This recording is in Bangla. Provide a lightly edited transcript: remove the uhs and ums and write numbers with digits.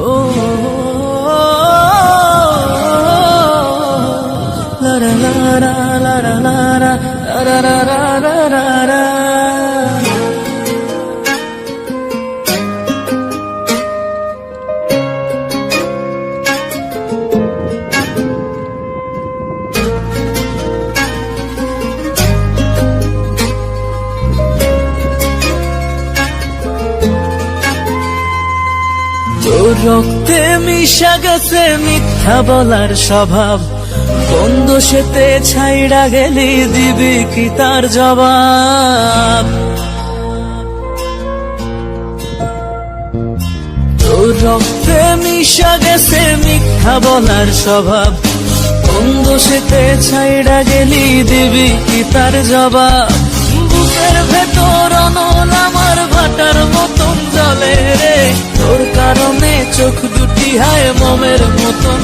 ও লা লা লা লা লা লা লা লা লা লা লা লা। তোর রক্তে মিশা গেছে মিথ্যা বলার স্বভাব, কোন দোষেতে ছাইড়া গেলি দিবি কি তার জবাব? তোর রক্তে মিশা গেছে মিথ্যা বলার স্বভাব, কোন দোষেতে ছাইড়া গেলি দিবি কি তার জবাব? বুকের ভেতর অনল আমার ভাটার মতন জলে রে, তোর কারণে চোখ দুটি হায় মোমের মতন